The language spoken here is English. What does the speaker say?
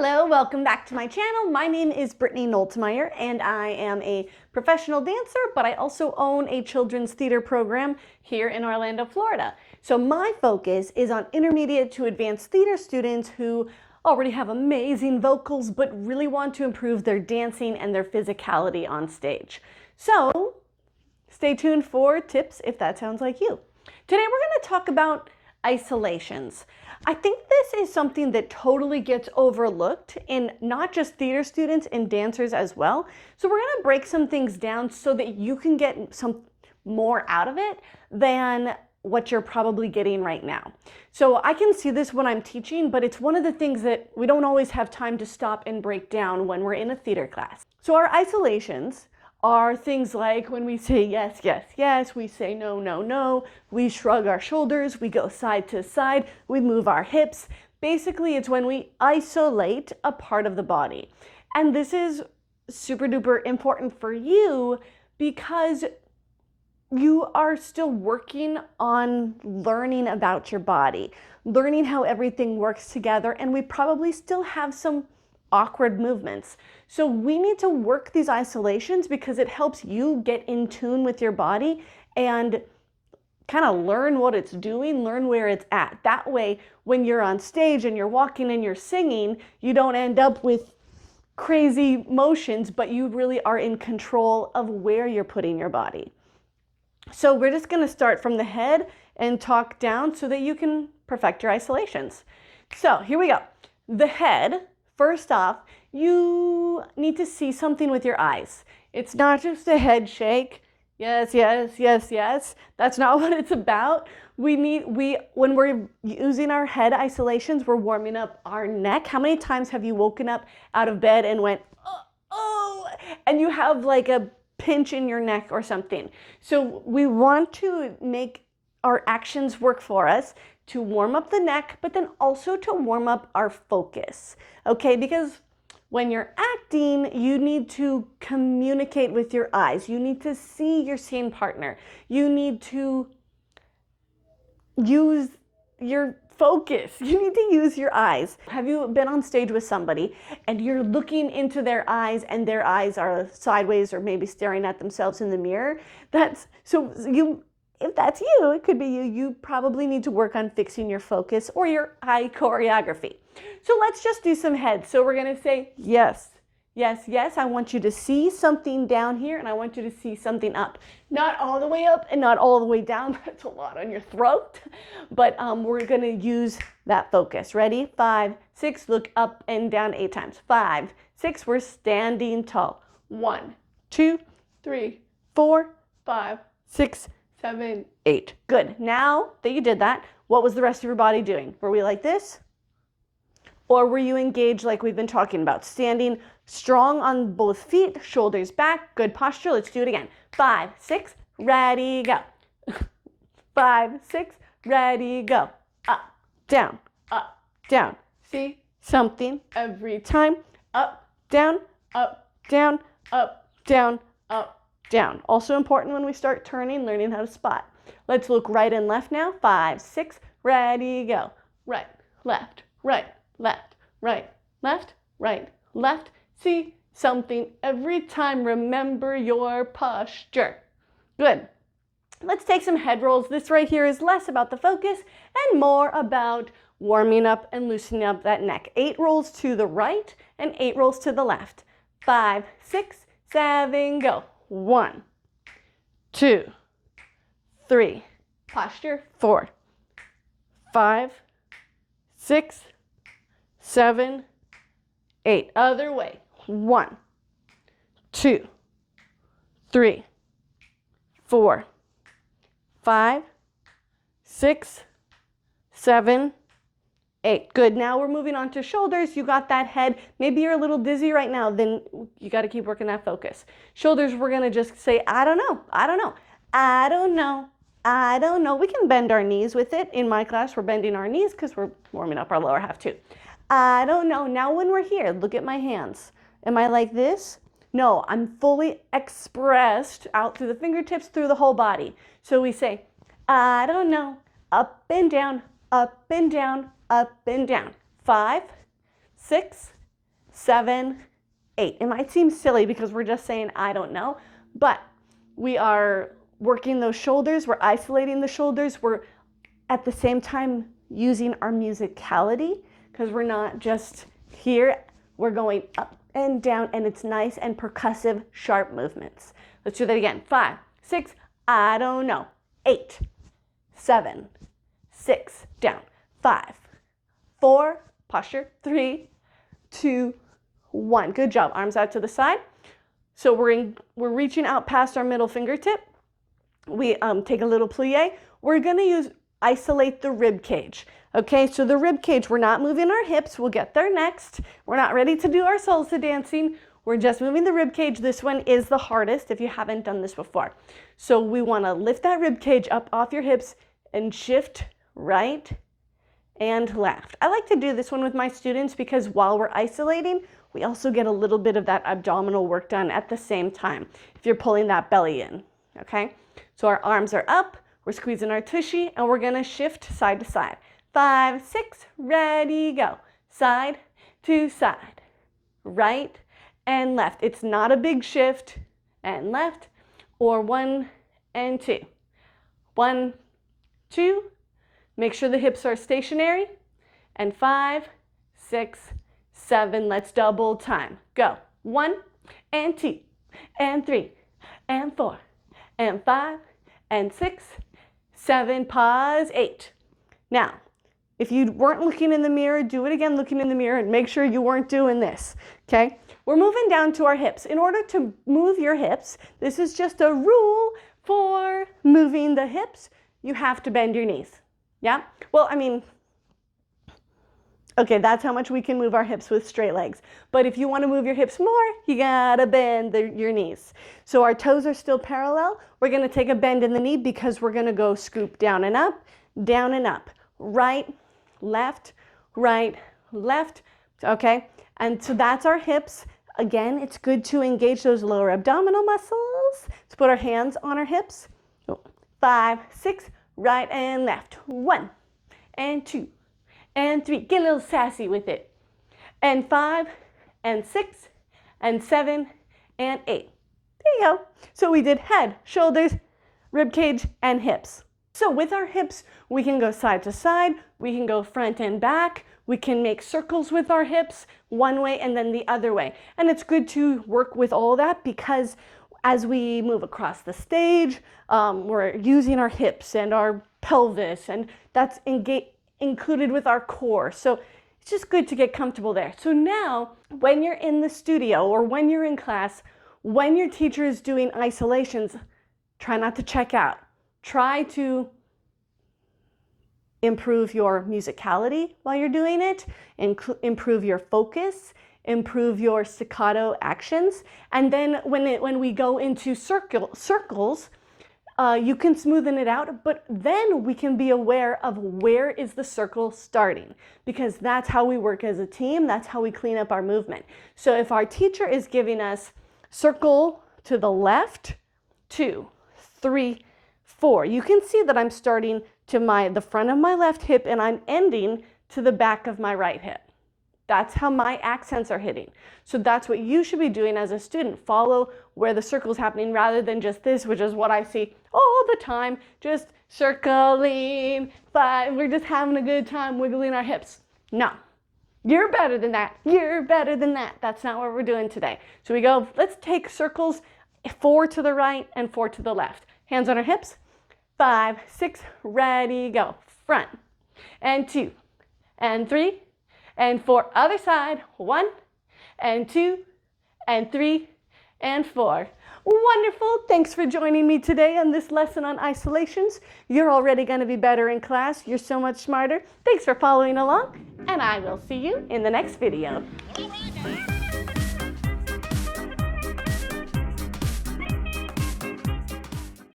Hello, welcome back to my channel. My name is Brittany Noltemeyer and I am a professional dancer, but I also own a children's theater program here in Orlando, Florida. So my focus is on intermediate to advanced theater students who already have amazing vocals, but really want to improve their dancing and their physicality on stage. So stay tuned for tips if that sounds like you. Today we're going to talk about isolations. I think this is something that totally gets overlooked in not just theater students and dancers as well. So we're going to break some things down so that you can get some more out of it than what you're probably getting right now. So I can see this when I'm teaching, but it's one of the things that we don't always have time to stop and break down when we're in a theater class. So our isolations are things like when we say yes, yes, yes, we say no, no, no, we shrug our shoulders, we go side to side, we move our hips. Basically, it's when we isolate a part of the body. And this is super duper important for you because you are still working on learning about your body, learning how everything works together, and we probably still have some awkward movements. So we need to work these isolations because it helps you get in tune with your body and kind of learn what it's doing, learn where it's at. That way, when you're on stage and you're walking and you're singing, you don't end up with crazy motions, but you really are in control of where you're putting your body. So we're just going to start from the head and talk down so that you can perfect your isolations. So here we go. The head. First off, you need to see something with your eyes. It's not just a head shake. Yes, yes, yes, yes. That's not what it's about. When we're using our head isolations, we're warming up our neck. How many times have you woken up out of bed and went, oh, and you have like a pinch in your neck or something? So we want to make our actions work for us to warm up the neck, but then also to warm up our focus, okay? Because when you're acting, you need to communicate with your eyes. You need to see your scene partner. You need to use your focus. You need to use your eyes. Have you been on stage with somebody and you're looking into their eyes and their eyes are sideways or maybe staring at themselves in the mirror? If that's you, it could be you, you probably need to work on fixing your focus or your eye choreography. So let's just do some heads. So we're going to say, yes, yes, yes. I want you to see something down here and I want you to see something up. Not all the way up and not all the way down. That's a lot on your throat. But we're going to use that focus. Ready? 5, 6, look up and down 8 times. 5, 6, we're standing tall. 1, 2, 3, 4, 5, 6, 7, 8. Good. Now that you did that, what was the rest of your body doing? Were we like this? Or were you engaged like we've been talking about? Standing strong on both feet, shoulders back, good posture. Let's do it again. 5, 6, ready, go. 5, 6, ready, go. Up, down, up, down. See something every time. Up, down, up, down, up, down, up, down. Also important when we start turning, learning how to spot. Let's look right and left now. 5, 6, ready, go. Right, left, right, left, right, left, right, left. See something every time. Remember your posture. Good. Let's take some head rolls. This right here is less about the focus and more about warming up and loosening up that neck. 8 rolls to the right and 8 rolls to the left. 5, 6, 7, go. 1, 2, 3, posture, 4, 5, 6, 7, 8. Other way. 1, 2, 3, 4, 5, 6, 7, 8. Good. Now we're moving on to shoulders. You got that head. Maybe you're a little dizzy right now. Then you got to keep working that focus. Shoulders, we're going to just say, I don't know. I don't know. I don't know. I don't know. We can bend our knees with it. In my class, we're bending our knees because we're warming up our lower half too. I don't know. Now when we're here, look at my hands. Am I like this? No, I'm fully expressed out through the fingertips, through the whole body. So we say, I don't know. Up and down, up and down, up and down. 5, 6, 7, 8. It might seem silly because we're just saying, I don't know, but we are working those shoulders. We're isolating the shoulders. We're at the same time using our musicality because we're not just here. We're going up and down, and it's nice and percussive, sharp movements. Let's do that again. 5, 6, I don't know. 8, 7, 6, down. 5, 4, posture. 3, 2, 1. Good job. Arms out to the side. So we're reaching out past our middle fingertip. We take a little plie. We're going to isolate the rib cage. Okay, so the rib cage, we're not moving our hips. We'll get there next. We're not ready to do our salsa dancing. We're just moving the rib cage. This one is the hardest if you haven't done this before. So we want to lift that rib cage up off your hips and shift right and left. I like to do this one with my students because while we're isolating, we also get a little bit of that abdominal work done at the same time if you're pulling that belly in, okay? So our arms are up, we're squeezing our tushy, and we're gonna shift side to side. 5, 6, ready, go. Side to side, right and left. It's not a big shift, and left, or 1 and 2. 1, 2, make sure the hips are stationary, and 5, 6, 7, let's double time. Go. 1 and 2 and 3 and 4 and 5 and 6, 7, pause, 8. Now, if you weren't looking in the mirror, do it again looking in the mirror and make sure you weren't doing this, okay? We're moving down to our hips. In order to move your hips, this is just a rule for moving the hips, you have to bend your knees, yeah? Well, I mean, okay, that's how much we can move our hips with straight legs. But if you want to move your hips more, you gotta bend your knees. So our toes are still parallel. We're gonna take a bend in the knee because we're gonna go scoop down and up, right, left, okay? And so that's our hips. Again, it's good to engage those lower abdominal muscles. Let's put our hands on our hips. 5, 6, right and left. 1 and 2 and 3. Get a little sassy with it. And 5 and 6 and 7 and 8. There you go. So we did head, shoulders, rib cage, and hips. So with our hips, we can go side to side, we can go front and back, we can make circles with our hips one way and then the other way. And it's good to work with all that because as we move across the stage, we're using our hips and our pelvis, and that's included with our core. So it's just good to get comfortable there. So now when you're in the studio or when you're in class, when your teacher is doing isolations, try not to check out. Try to improve your musicality while you're doing it, improve your focus, improve your staccato actions. And then when we go into circles, you can smoothen it out, but then we can be aware of where is the circle starting, because that's how we work as a team. That's how we clean up our movement. So if our teacher is giving us circle to the left, 2, 3, 4, you can see that I'm starting to the front of my left hip and I'm ending to the back of my right hip. That's how my accents are hitting. So that's what you should be doing as a student. Follow where the circle is happening rather than just this, which is what I see all the time, just circling, but we're just having a good time wiggling our hips. No, you're better than that. You're better than that. That's not what we're doing today. So we go, let's take circles, 4 to the right and 4 to the left. Hands on our hips. 5, 6, ready, go. Front and 2 and 3 and 4. Other side. 1 and 2 and 3 and 4. Wonderful. Thanks for joining me today on this lesson on isolations. You're already going to be better in class. You're so much smarter. Thanks for following along, and I will see you in the next video.